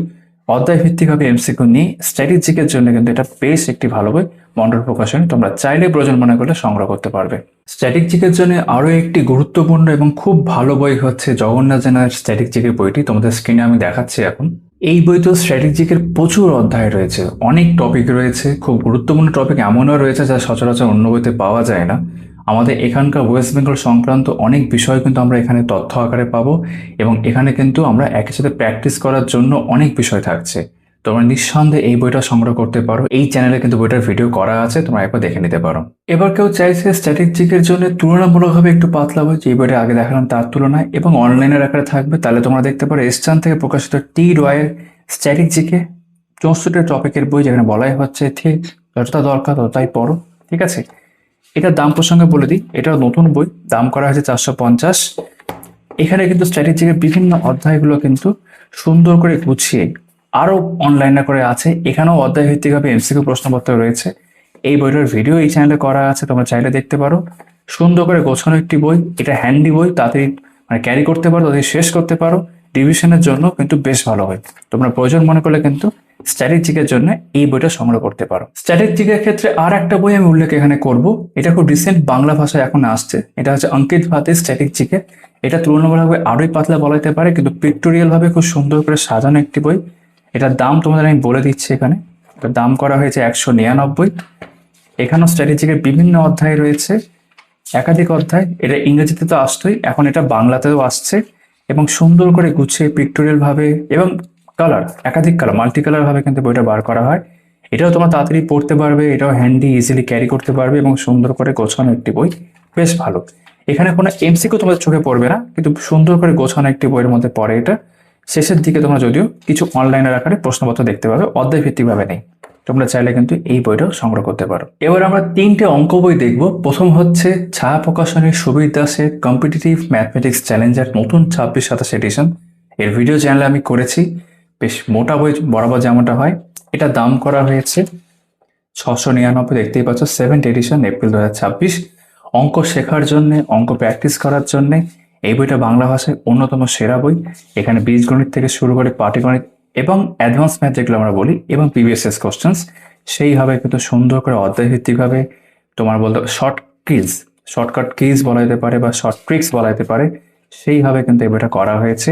অধ্যায় ভিত্তিকভাবে এমসিকিউ নিয়ে স্ট্র্যাটেজিকের জন্য কিন্তু এটা বেশ একটি ভালো বই। মন্ডল প্রকাশনী, তোমরা চাইলে প্রয়োজন মনে করলে সংগ্রহ করতে পারবে। স্ট্র্যাটেজিকের জন্য আরও একটি গুরুত্বপূর্ণ এবং খুব ভালো বই হচ্ছে জগন্নাথ জানার স্ট্র্যাটেজিকের বইটি, তোমাদের স্ক্রিনে আমি দেখাচ্ছি এখন। এই বইতেও স্ট্র্যাটেজিকের প্রচুর অধ্যায় রয়েছে, অনেক টপিক রয়েছে, খুব গুরুত্বপূর্ণ টপিক এমনও রয়েছে যা সচরাচর অন্য বইতে পাওয়া যায় না। আমাদের এখানকার ওয়েস্ট বেঙ্গল সংক্রান্ত অনেক বিষয় কিন্তু আমরা এখানে তথ্য আকারে পাবো, এবং এখানে কিন্তু আমরা একই সাথে প্র্যাকটিস করার জন্য অনেক বিষয় থাকছে। তোমরা নিঃসন্দেহে এই বইটা সংগ্রহ করতে পারো। এই চ্যানেলে কিন্তু বইটার ভিডিও করা আছে, তোমরা একবার দেখে নিতে পারো। এবার কেউ চাইছে স্ট্র্যাটেজিকের জন্য তুলনামূলকভাবে একটু পাতলা বই, যে বইটা আগে দেখালাম তার তুলনায়, এবং অনলাইনের আকারে থাকবে, তাহলে তোমরা দেখতে পারো এসচান থেকে প্রকাশিত টি রয়ের স্ট্র্যাটেজিকে 64 টপিকের বই, যেখানে বলাই হচ্ছে ঠিক যতটা দরকার ততটাই পড়ো। ঠিক আছে, এটার দাম প্রসঙ্গে বলে দিই, এটা নতুন বই, দাম করা হয়েছে 450। এখানে কিন্তু স্ট্র্যাটেজিকের বিভিন্ন অধ্যায়গুলো কিন্তু সুন্দর করে গুছিয়ে আরও অনলাইনে করে আছে। এখানেও অধ্যায় ভিত্তিকভাবে এমসিকিউ প্রশ্নপত্র রয়েছে। এই বইটার ভিডিও এই চ্যানেলে করা আছে, তোমরা চাইলে দেখতে পারো। সুন্দর করে গোছানো একটি বই, এটা হ্যান্ডি বই, তাড়াতাড়ি মানে ক্যারি করতে পারো, তাড়াতাড়ি শেষ করতে পারো। রিভিশনের জন্য কিন্তু বেশ ভালো হয়। তোমরা প্রয়োজন মনে করলে কিন্তু স্ট্র্যাটেজিকের জন্য এই বইটা সংগ্রহ করতে পারো। স্ট্র্যাটেজিকের ক্ষেত্রে আর একটা বই আমি উল্লেখ এখানে করব, এটা খুব রিসেন্ট বাংলা ভাষায় এখন আসছে। এটা হচ্ছে অঙ্কিত ভাতের স্ট্র্যাটেজিকের। এটা তুলনামূলকভাবে আরোই পাতলা বলা যেতে পারে, কিন্তু পিক্টোরিয়াল ভাবে খুব সুন্দর করে সাজানো একটি বই। এটার দাম তোমাদের আমি বলে দিচ্ছি এখানে। এটার দাম করা হয়েছে 199। এখানেও স্ট্র্যাটেজিকের বিভিন্ন অধ্যায় রয়েছে, একাধিক অধ্যায়। এটা ইংরেজিতে তো আসতোই, এখন এটা বাংলাতেও আসছে, এবং সুন্দর করে গুছিয়ে পিক্টোরিয়াল ভাবে এবং কালার, একাধিক কালার, মাল্টি কালার ভাবে কিন্তু বইটা বার করা হয়। এটাও তোমরা তাড়াতাড়ি পড়তে পারবে, এটাও হ্যান্ডি, ইজিলি ক্যারি করতে পারবে, এবং সুন্দর করে গোছানো একটি বই, বেশ ভালো। এখানে কোনো এমসিকিউ তোমাদের চোখে পড়বে না, কিন্তু সুন্দর করে গোছানো একটি বইয়ের মধ্যে পড়ে এটা। শেষের দিকে তোমরা যদিও কিছু অনলাইনের আকারে প্রশ্নপত্র দেখতে পাবে, অধ্যায় ভিত্তিকভাবে নেই। তোমরা চাইলে কিন্তু এই বইটাও সংগ্রহ করতে পারো। এবার আমরা 3টে অঙ্ক বই দেখব। প্রথম হচ্ছে ছায়া প্রকাশনের সুবীর দাসের কম্পিটিটিভ ম্যাথমেটিক্স চ্যালেঞ্জার নতুন 26-27 এডিশন। এর ভিডিও চ্যানেলে আমি করেছি, বেশ মোটা বই বরাবর যেমনটা হয়। এটা দাম করা হয়েছে 699, দেখতেই পাচ্ছ, 7th এডিশন, এপ্রিল 2026। অঙ্ক শেখার জন্য, অঙ্ক প্র্যাকটিস করার জন্য এই বইটা বাংলা ভাষায় অন্যতম সেরা বই। এখানে বীজগণিত থেকে শুরু করে পাটিগণিত এবং অ্যাডভান্স ম্যাথ যেগুলো আমরা বলি, এবং প্রিভিয়াস কোশ্চেন্স সেইভাবে কিন্তু সুন্দর করে অধ্যায় ভিত্তিকভাবে তোমার বলতে শর্টকাট কিজ বলা যেতে পারে, বা শর্ট ট্রিক্স বলা যেতে পারে, সেইভাবে কিন্তু এই বইটা করা হয়েছে।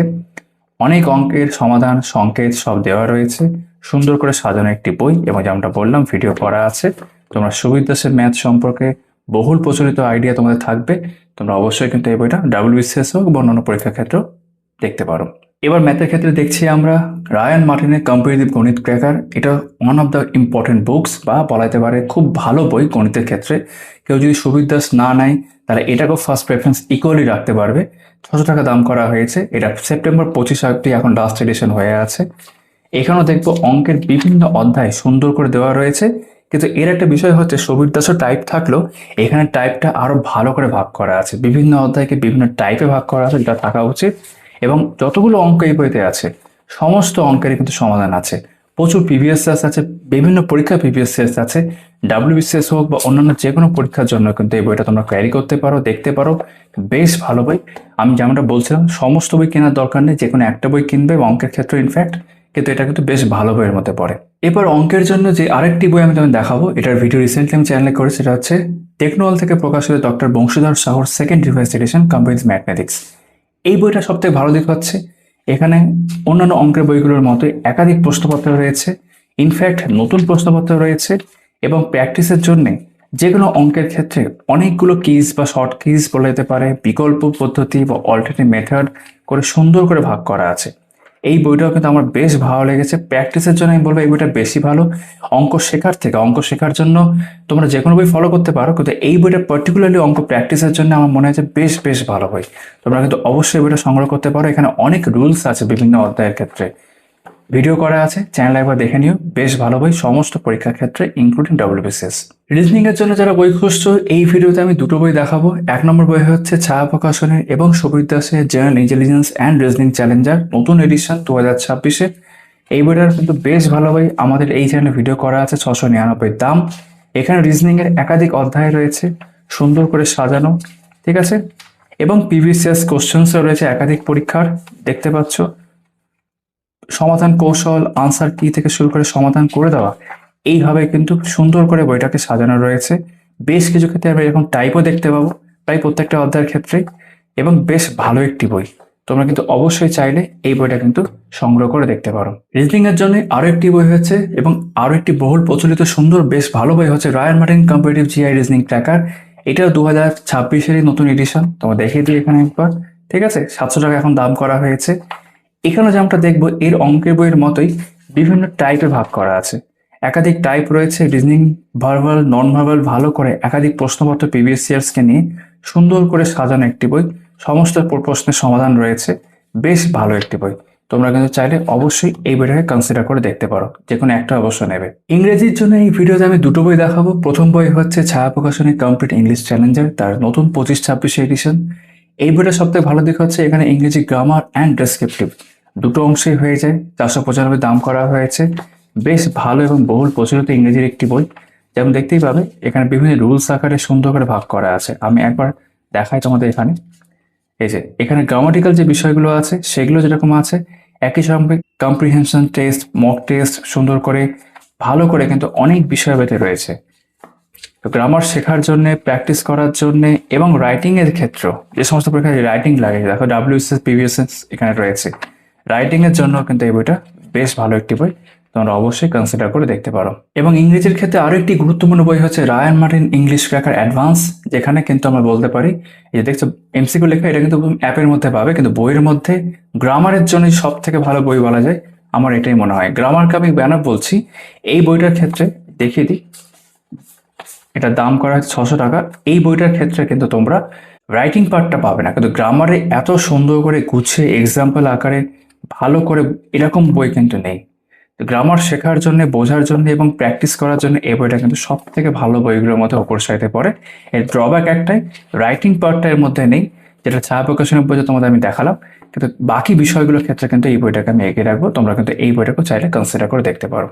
অনেক অঙ্কের সমাধান, সংকেত সব দেওয়া রয়েছে, সুন্দর করে সাজানো একটি বই, এবং যেমনটা বললাম ভিডিও করা আছে। তোমরা সুবীর দাসের ম্যাথ সম্পর্কে বহুল প্রচলিত আইডিয়া তোমাদের থাকবে। তোমরা অবশ্যই কিন্তু এই বইটা WBCS হোক বা অন্যান্য পরীক্ষার ক্ষেত্রেও দেখতে পারো। এবার ম্যাথের ক্ষেত্রে দেখছি আমরা রায়ান মার্টিনের কম্পারেটিভ গণিত ক্র্যাকার। এটা one of the important books, বা বলা যেতে পারে খুব ভালো বই গণিতের ক্ষেত্রে। কেউ যদি সুবীর দাস না নেয় তাহলে এটাকেও ফার্স্ট প্রেফারেন্স ইকুয়ালি রাখতে পারবে। 600 টাকা দাম করা হয়েছে। এটা সেপ্টেম্বর 25 অবধি এখন লাস্ট এডিশন হয়ে আছে। এখানেও দেখবো অঙ্কের বিভিন্ন অধ্যায় সুন্দর করে দেওয়া রয়েছে, কিন্তু এর একটা বিষয় হচ্ছে সুবিধাস টাইপ থাকলেও এখানে টাইপটা আরো ভালো করে ভাগ করা আছে, বিভিন্ন অধ্যায়কে বিভিন্ন টাইপে ভাগ করা আছে, যেটা থাকা উচিত। এবং যতগুলো অঙ্ক এই বইতে আছে সমস্ত অঙ্কেরই কিন্তু সমাধান আছে, প্রচুর প্রিভিয়াস আছে, বিভিন্ন পরীক্ষা প্রিভিয়াস আছে, ডাব্লিউবিসিএস হোক বা অন্যান্য যে কোনো পরীক্ষার জন্য কিন্তু এই বইটা তোমরা ক্যারি করতে পারো, দেখতে পারো। বেশ ভালো বই। আমি যেমনটা বলছিলাম, সমস্ত বই কেনার দরকার নেই, যে কোনো একটা বই কিনবে এবং অঙ্কের ক্ষেত্রে ইনফ্যাক্ট, কিন্তু এটা কিন্তু বেশ ভালো বইয়ের মধ্যে পড়ে। এবার অঙ্কের জন্য যে আরেকটি বই আমি তোমাকে দেখাবো, এটার ভিডিও রিসেন্টলি আমি চ্যানেলে করেছি, সেটা হচ্ছে টেকনোল থেকে প্রকাশিত ডক্টর বংশীধর সাহর সেকেন্ড রিভাইজ এডিশন কম্পাইন্স ম্যাথমেটিক্স। এই বইটা সবথেকে ভালো দিক হচ্ছে এখানে অন্যান্য অঙ্কের বইগুলোর মতোই একাধিক প্রশ্নপত্র রয়েছে, ইনফ্যাক্ট নতুন প্রশ্নপত্র রয়েছে, এবং প্র্যাকটিসের জন্য যে কোনো অঙ্কের ক্ষেত্রে অনেকগুলো কিজ বা শর্ট কিজ বলা যেতে পারে, বিকল্প পদ্ধতি বা অল্টারনেটিভ মেথড করে সুন্দর করে ভাগ করা আছে। এই বইটাও কিন্তু আমার বেশ ভালো লেগেছে। প্র্যাকটিসের জন্য আমি বলবো এই বইটা বেশি ভালো। অঙ্ক শেখার জন্য তোমরা যে কোনো বই ফলো করতে পারো, কিন্তু এই বইটা পার্টিকুলারলি অঙ্ক প্র্যাকটিসের জন্য আমার মনে হয় যে বেশ ভালো বই। তোমরা কিন্তু অবশ্যই বইটা সংগ্রহ করতে পারো। এখানে অনেক রুলস আছে বিভিন্ন অধ্যায়ের ক্ষেত্রে, ভিডিও করা আছে, চ্যানেল একবার দেখে নিও। বেশ ভালো বই সমস্ত পরীক্ষার ক্ষেত্রে, ইনক্লুডিং ডাব্লিউবিসিএস। রিজনিং এর জন্য যারা বই খুঁজছো, এই ভিডিওতে আমি দুটো বই দেখাবো। এক নম্বর বই হচ্ছে ছায়া প্রকাশনের এবং সুবীর দাসের general intelligence and reasoning Challenger, নতুন এডিশন 2026-এ। এই বইটার কিন্তু বেশ ভালো বই, আমাদের এই চ্যানেলে ভিডিও করা আছে, 699 দাম। এখানে রিজনিং এর একাধিক অধ্যায় রয়েছে, সুন্দর করে সাজানো, ঠিক আছে, এবং প্রিভিয়াস কোশ্চেন্সও রয়েছে একাধিক পরীক্ষার, দেখতে পাচ্ছ। সমাধান কৌশল, আনসার কি থেকে শুরু করে সমাধান করে দেওয়া, এইভাবে কিন্তু সুন্দর করে বইটাকে সাজানো রয়েছে। বেশ কিছু ক্ষেত্রে আমরা এরকম টাইপও দেখতে পাবো প্রায় প্রত্যেকটা অধ্যায়ের ক্ষেত্রে, এবং বেশ ভালো একটি বই। তোমরা কিন্তু অবশ্যই চাইলে এই বইটা কিন্তু সংগ্রহ করে দেখতে পারো। রিজনিং এর জন্য আরো একটি বই হচ্ছে, এবং আরো একটি বহুল প্রচলিত সুন্দর বেশ ভালো বই হচ্ছে Ryan Martin comparative GI reasoning tracker. এটাও 2026-এরই নতুন এডিশন, তোমরা দেখিয়ে দিই এখানে একবার, ঠিক আছে। 700 টাকা এখন দাম করা হয়েছে। এখানে যেমনটা দেখবো এর অঙ্কের বইয়ের মতোই বিভিন্ন টাইপে ভাগ করা আছে, একাধিক টাইপ রয়েছে। রিজনিং, ভার্বাল, নন ভার্বাল, ভালো করে একাধিক প্রশ্নপত্র প্রিভিয়াস ইয়ার্সকে নিয়ে সুন্দর করে সাজানো একটি বই, সমস্ত প্রশ্নের সমাধান রয়েছে। বেশ ভালো একটি বই। তোমরা কিন্তু চাইলে অবশ্যই এই বইটাকে কনসিডার করে দেখতে পারো, যে কোনো একটা অবশ্য নেবে। ইংরেজির জন্য এই ভিডিওতে আমি দুটো বই দেখাবো। প্রথম বই হচ্ছে ছায়া প্রকাশনের কমপ্লিট ইংলিশ চ্যালেঞ্জার, তার নতুন 25-26 এডিশন। এই বইটা সবথেকে ভালো দিক হচ্ছে এখানে ইংরেজি গ্রামার অ্যান্ড ডেসক্রিপটিভ দুটো অংশেই হয়ে যায়। 495 দাম করা হয়েছে। বেশ ভালো এবং বহুল প্রচলিত ইংরেজির একটি বই, যেমন দেখতেই পাবে এখানে বিভিন্ন রুলস আকারে সুন্দর করে ভাগ করা আছে। আমি একবার দেখাই তোমাদের এখানে। এই যে এখানে গ্রামাটিক্যাল যে বিষয়গুলো আছে সেগুলো যেরকম আছে, একই সঙ্গে কম্প্রিহেনশন টেস্ট, মক টেস্ট, সুন্দর করে ভালো করে কিন্তু অনেক বিষয় ভেতরে রয়েছে। তো গ্রামার শেখার জন্য, প্র্যাকটিস করার জন্য, এবং রাইটিং এর ক্ষেত্রে যে সমস্ত পরীক্ষায় রাইটিং লাগে, দেখো ডাব্লিউএসএস, পিভিএসএস এখানে রয়েছে। রাইটিং এর জন্য কিন্তু এই বইটা বেশ ভালো একটি বই, তোমরা অবশ্যই কনসিডার করে দেখতে পারো। এবং ইংরেজির ক্ষেত্রে আরো একটি গুরুত্বপূর্ণ বই হচ্ছে Ryan Martin English cracker advance, যেখানে কিন্তু আমরা বলতে পারি এই যে দেখছো এমসিকিউ লেখা, এটা কিন্তু অ্যাপের মধ্যে পাবে, কিন্তু বইয়ের মধ্যে গ্রামারের জন্য সব থেকে ভালো বই বলা যায়, আমার এটাই মনে হয়। গ্রামারকে আমি ব্যানার বলছি। এই বইটার ক্ষেত্রে দেখিয়ে দিই, এটার দাম করা হচ্ছে 600 টাকা। এই বইটার ক্ষেত্রে কিন্তু তোমরা রাইটিং পার্টটা পাবে না, কিন্তু গ্রামারে এত সুন্দর করে গুছিয়ে এক্সাম্পল আকারে ভালো করে এরকম বই কিন্তু নেই। গ্রামার শেখার জন্য, বোঝার জন্য এবং প্র্যাকটিস করার জন্য এই বইটা কিন্তু সব থেকে ভালো বইগুলোর মধ্যে অপর সাইডে পড়ে। এর ড্রব্যাক একটাই, রাইটিং পার্টটা এর মধ্যে নেই, যেটা ছায়া প্রকাশনের বইটা তোমাদের আমি দেখালাম। কিন্তু বাকি বিষয়গুলোর ক্ষেত্রে কিন্তু এই বইটাকে আমি এগিয়ে রাখবো। তোমরা কিন্তু এই বইটাকে চাইলে কনসিডার করে দেখতে পারো।